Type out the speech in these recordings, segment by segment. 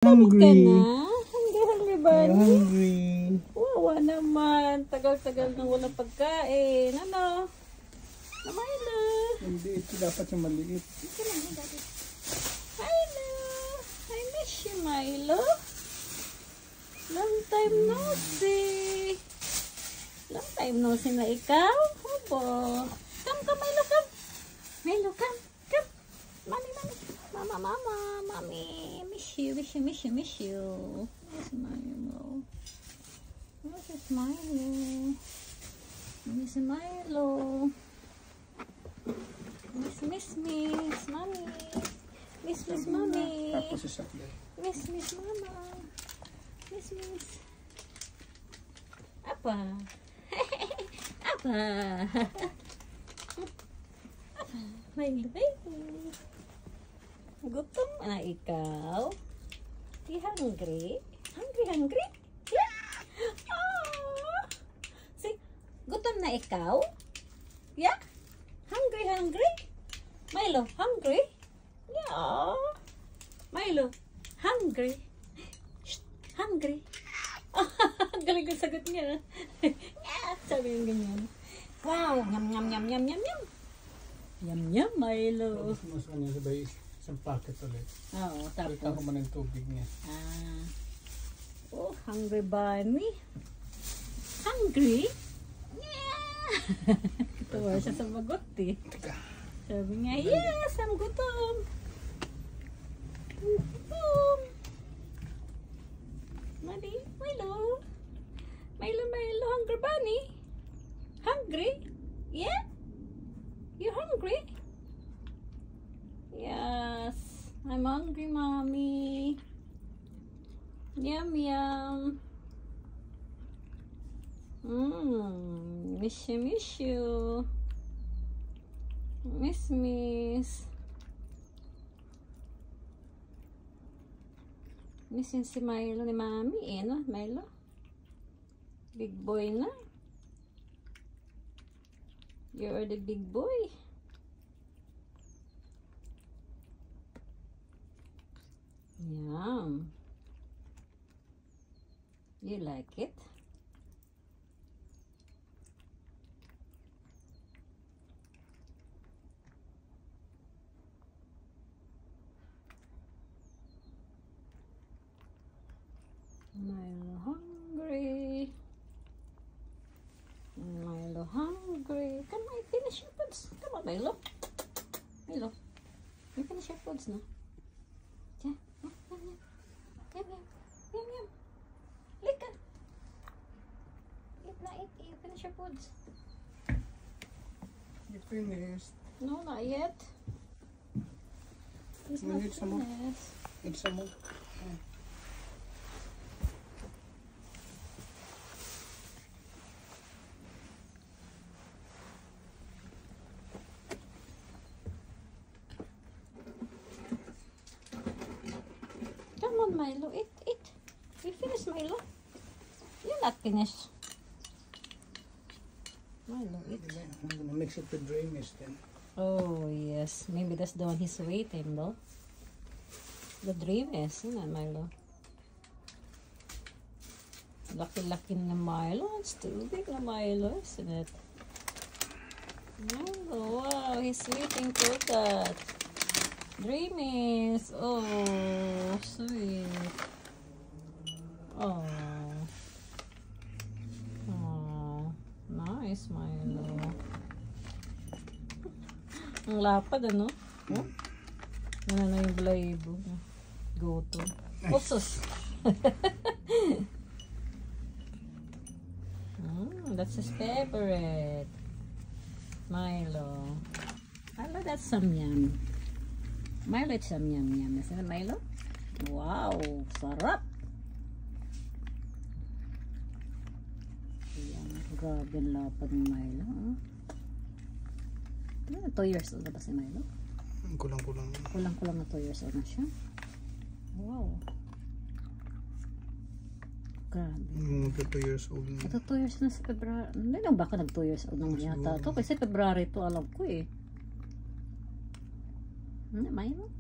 Tulog ka Hungry. na? Hungry ba? I'm hungry. Wawa naman. Tagal-tagal nang walang pagkain. Ano? Milo. Hindi, ito dapat yung maliit. Milo. I miss you, Milo. Long time no see. Long time no see na ikaw. Opo. Come, Milo, come. Milo, come. Come. Mami. Mama. Mommy. Miss you. Miss you. Where's Milo? Where's Milo? Miss Milo. Miss Mommy. Miss Mommy. Tapos isaklay. Miss Mama. Miss. Apa? Apa? Milo, baby. Gutom na ikaw? Di hungry? Hungry? Yeah? Oh. See? Gutom na ikaw? Yeah? Hungry? Milo, hungry? Yeah. Milo, hungry? Shh, hungry? Galing ang sagot niya. Yeah, sabi yung ganyan. Wow, yum. Yum, Milo. Tapos mas kanya sabay isang packet ulit. Oo, Palitan ko tapos. man ng tubig niya. Oh, hungry bunny. Hungry? Yeah! Katawa siya sa magot eh. Sabi niya, yes, I'm gutom. Gutom. Milo, hungry bunny? Hungry? Yeah? You hungry? Yes, I'm hungry, mommy. Yum. Miss you. Miss. Missin si Milo ni mami eh, no? Milo? Big boy na. You're the big boy. Yum. You like it? Milo hungry. Come on, finish your foods. Come on, Milo. You finish your foods now. Yeah. Yum. Lick it. Eat. You finish your foods. You finished. No, not yet. He's not Need some more? finished. Need some more. Come on, Milo. Eat. You finished, Milo? You're not finished. Milo, eat. I'm gonna mix it with dry mist then. Oh, yes. Maybe that's the one he's waiting, though. The dream is, yun na, Milo. Laki-laki na Milo. It's too big na Milo, isn't it? Milo, wow, he's waiting for that. Dreamies. Oh, sweet. Oh. Nice, Milo. Ang lapad, ano? Oh? Ano na yung balayibo. Go to. Oops. That's his favorite. Milo. Milo, that's some yum. Milo, it's some yum. Isn't it, Milo? Wow, sarap. Ayan, grabe ang lapad ng Milo. 2 years old na ba si Milo? Kulang-kulang. Kulang-kulang na 2 years old na siya. Wow. Grabe. Magka 2 years old na. Ito 2 years na sa February. Hindi lang baka nag 2 years old nang yata ito. Kasi February to alam ko eh. Ano, Milo?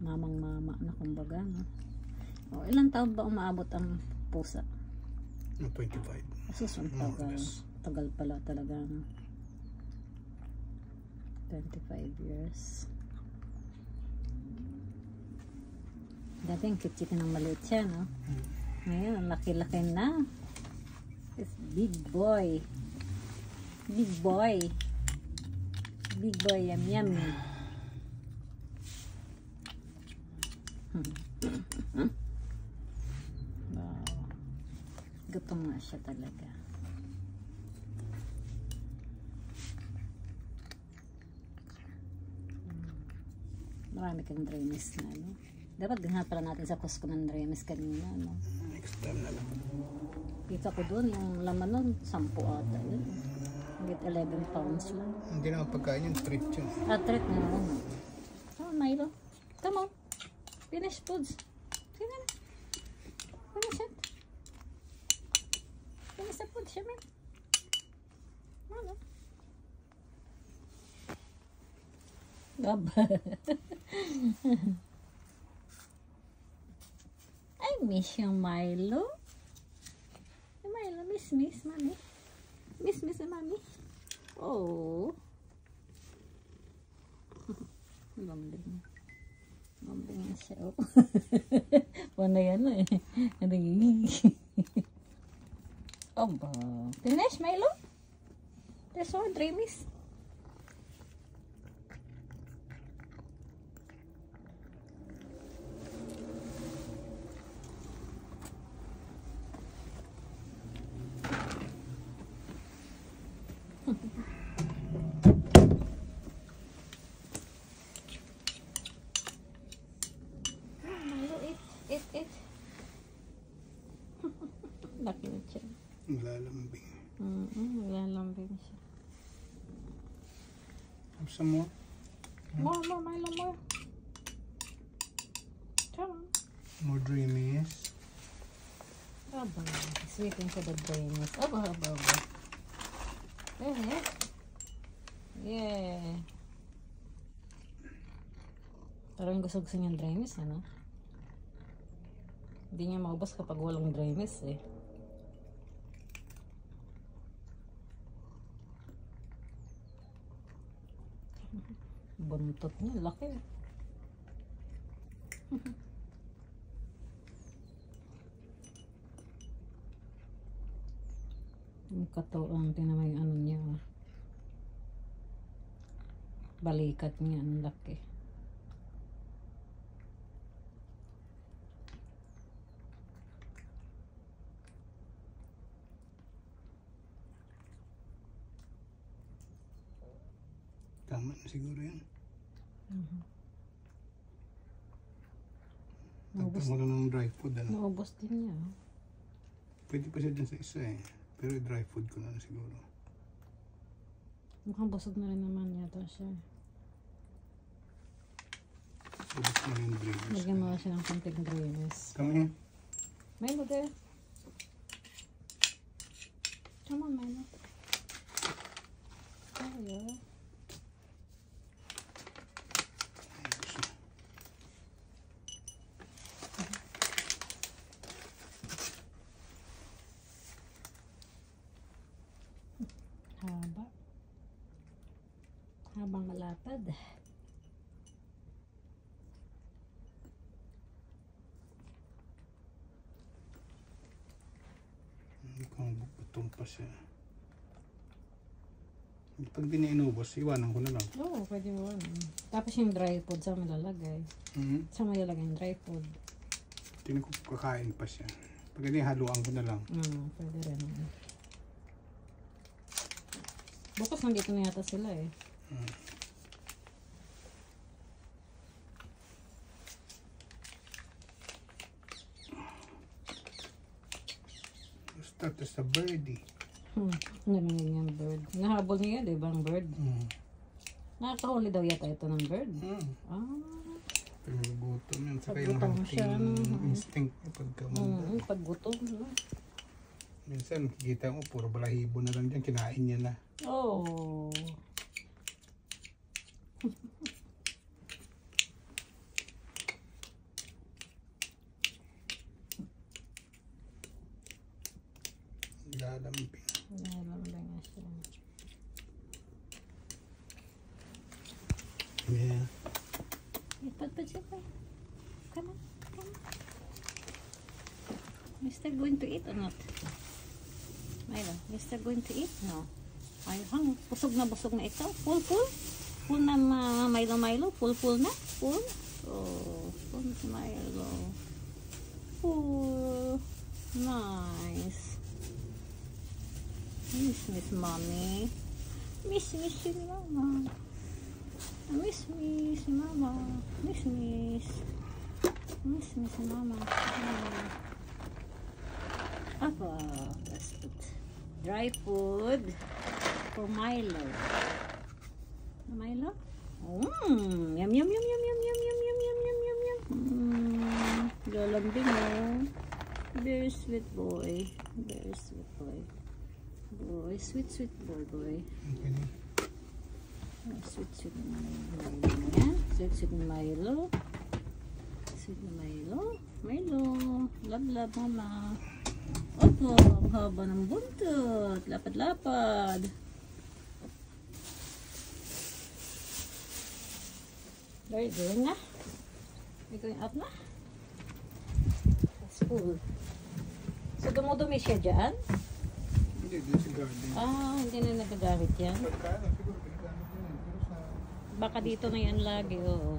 mamang-mama na kumbaga, no? O, ilang taon ba umaabot ang pusa? 25. Asus, ang More or tagal. less. Tagal pala talaga, no? 25 years. Dati ang cute-cute ng maliit siya, no? Ngayon, laki-laki na. It's big boy. Big boy. Big boy, yummy. Wow. Gutom nga siya talaga. Marami kang dreamies na, no? Dapat ganhan pala natin sa Costco ng dreamies kanina, no? Next time na lang. Kita ko doon, yung laman nun, 10 ata yun. Hanggang 11 pounds lang. Hindi na pagkain yung treat yun. Treat na yun. Come on, Milo. Come on. Finish foods. Sige na. Finish it. Finish the food, Shaman. Ano? Gaba. I miss yung Milo. Yung Milo, miss, mami. Miss, mami. Oh. Lambing. Lambing na siya. Oh. Wala yan eh. Oh ba. Finish, Milo? There's all dreamies. Eat. Laki na siya. Lalambing. Lalambing siya. Have some more? More, Milo, more. Come on. More dreamies. Aba, he's waiting for the dreamies. Aba. Yeah. Parang gusto niyang dreamies, ano? Hindi niya maubos kapag walang dreamies, eh. Buntot niya, laki. Yung katoang tinamay ano niya. Balikat niya, ang laki. Tama na siguro yan. Tagpang mo lang ng dry food. Ano? Naubos din niya. Pwede pa siya dyan sa isa eh. Pero dry food ko na siguro. Mukhang busog na rin naman yata siya. Ubus mo rin yung dreamers. Lagyan mo siya ng konting dreamies. Come here. Milo there. Come on, Milo. There. Habang malapad. Mukhang gutom pa siya. Pag di niya inubos, iwanan ko na lang. Oo, pwede mo. Tapos yung dry food, saan malalagay? Saan malalagay yung dry food? Tingnan ko kakain pa siya. Pag hindi, haluan ko na lang. Pwede rin. Bukas nandito na yata sila eh. Start as a birdie. Namingin yung bird. Nahabol niya, di ba ang bird? Nakakahuli daw yata ito ng bird. Pero gutom yan. Saka Pag yung gutom siya, hunting instinct niya pagkamanda. Pag gutom. Minsan, kita mo, puro balahibo na lang dyan. Kinain niya na. Oh. Naglalambing. Nalambing nga siya. Yeah. Ipagpad siya pa. Come on, come on. Mr. going to eat or not? Milo, Mr. going to eat? No. Ay, busog na ito. Full? Full na Milo? Full na? Full? Oh, full Milo. Full. Nice. Miss mommy. Miss mama. Miss mama. Miss mama. Apa, let's put dry food for Milo. Milo? Yum. Lalambing mo. Very sweet boy. Very sweet boy. Boy, sweet boy. Okay. Sweet Milo. Yan. Sweet Milo. Sweet Milo. Love mama. Opo, ang haba ng buntot. Lapad. There you going na? Are you going up na? That's full. So, dumudumi siya dyan? Hindi, dito sa garden. Hindi na nagagamit yan. Pagkano, siguro pinagamit mo yan. Pero sa... Baka dito na yan lagi, oo.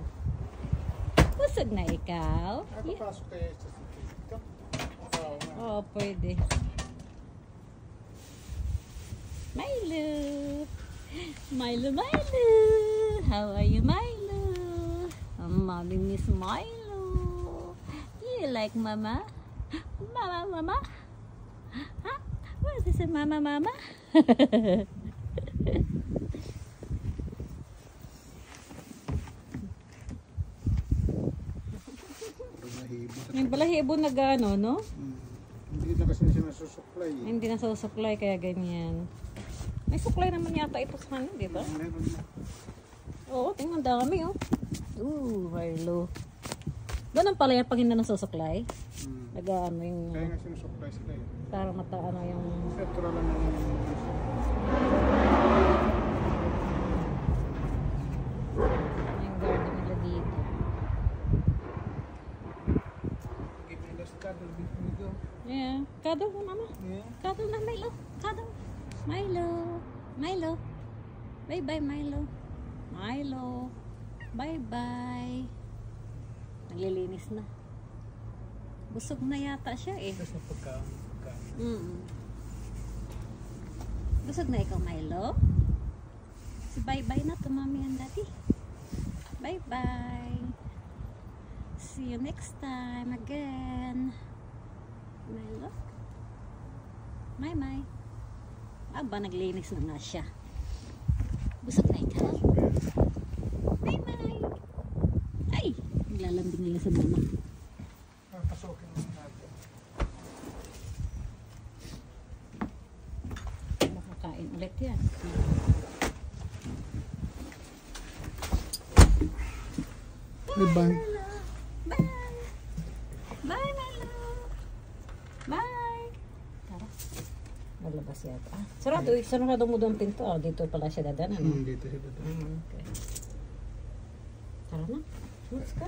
Busog na ikaw? Papasok tayo sa dito. Oo, pwede. Milo. How are you, Milo? Mommy miss Milo. You like mama? Mama? Huh? What is it, mama? Yung balahibo na gano, no? Hindi na kasi siya nasusuklay. Hindi na susuklay, kaya ganyan. May suklay naman yata ito sa kanya, di ba? Meron na. Oo, tingnan dami, oh. Milo. Ganun pala yan pag hindi na susuklay. Nag-ano yung... Kaya nga sinusuklay sila eh. Para mataano yung... Petro lang ang... Yung garden nila dito. Give me the cuddle before we go. Yeah. Cuddle mo, mama. Yeah. Cuddle na, Milo. Cuddle. Milo. Bye-bye, Milo. Bye-bye. Naglilinis na. Busog na yata siya eh. Tapos na pagkain. Busog na ikaw, Milo. Si bye-bye na to mommy and daddy. Bye-bye. See you next time again. Milo. May. Aba, naglinis na nga siya. Busog na ikaw. Bye-bye. Ay, naglalambing nila sa mama. Pasokin mo natin. Makakain ulit yan. Diba? Bye, Milo. Bye. Tara. Nalabas yata. Sarado mo doon pinto. Dito pala siya dadanan. Dito siya dito. Okay. Tara na. Let's go.